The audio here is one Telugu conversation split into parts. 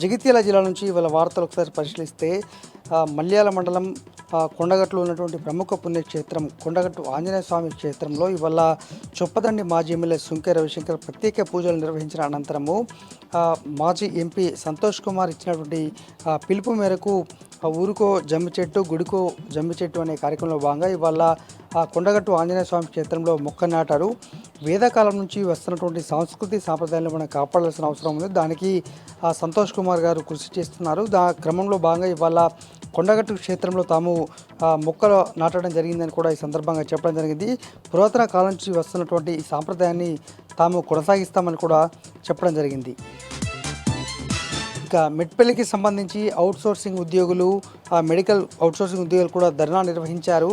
జగిత్యాల జిల్లా నుంచి ఇవాళ వార్తలు ఒకసారి పరిశీలిస్తే మల్యాల మండలం కొండగట్టులో ఉన్నటువంటి ప్రముఖ పుణ్యక్షేత్రం కొండగట్టు ఆంజనేయ స్వామి క్షేత్రంలో ఇవాళ చొప్పదండి మాజీ ఎమ్మెల్యే సుంకె రవిశంకర్ ప్రత్యేక పూజలు నిర్వహించిన అనంతరము మాజీ ఎంపీ సంతోష్ కుమార్ ఇచ్చినటువంటి పిలుపు మేరకు ఊరికో జమ్మి చెట్టు గుడికో జమ్మి చెట్టు అనే కార్యక్రమంలో భాగంగా ఇవాళ కొండగట్టు ఆంజనేయ స్వామి క్షేత్రంలో మొక్క నాటారు. వేదకాలం నుంచి వస్తున్నటువంటి సంస్కృతి సాంప్రదాయాలను మనం కాపాడాల్సిన అవసరం ఉంది. దానికి సంతోష్ కుమార్ గారు కృషి చేస్తున్నారు. క్రమంలో భాగంగా ఇవాళ కొండగట్టు క్షేత్రంలో తాము మొక్కలు నాటడం జరిగిందని కూడా ఈ సందర్భంగా చెప్పడం జరిగింది. పురాతన కాలం నుంచి వస్తున్నటువంటి ఈ సాంప్రదాయాన్ని తాము కొనసాగిస్తామని కూడా చెప్పడం జరిగింది. ఇక మెట్పల్లికి సంబంధించి అవుట్సోర్సింగ్ ఉద్యోగులు మెడికల్ అవుట్సోర్సింగ్ ఉద్యోగులు కూడా ధర్నా నిర్వహించారు.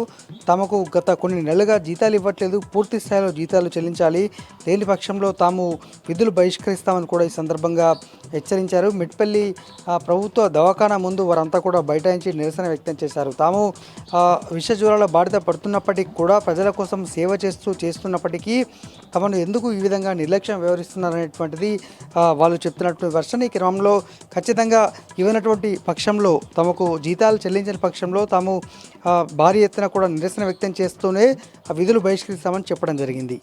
తమకు గత కొన్ని నెలలుగా జీతాలు ఇవ్వట్లేదు, పూర్తి స్థాయిలో జీతాలు చెల్లించాలి, లేని పక్షంలో తాము విధులు బహిష్కరిస్తామని కూడా ఈ సందర్భంగా హెచ్చరించారు. మెట్పల్లి ప్రభుత్వ దవాఖానా ముందు వారంతా కూడా బైఠాయించి నిరసన వ్యక్తం చేశారు. తాము విష జ్వరాల బాధిత పడుతున్నప్పటికీ కూడా ప్రజల కోసం సేవ చేస్తున్నప్పటికీ తమను ఎందుకు ఈ విధంగా నిర్లక్ష్యం వ్యవహరిస్తున్నారనేటువంటిది వాళ్ళు చెప్తున్నటువంటి వర్షం. ఈ క్రమంలో ఖచ్చితంగా ఇవ్వనటువంటి పక్షంలో తమకు జీతాలు చెల్లించిన పక్షంలో తాము భారీ ఎత్తున కూడా నిరసన వ్యక్తం చేస్తూనే విధులు బహిష్కరిస్తామని చెప్పడం జరిగింది.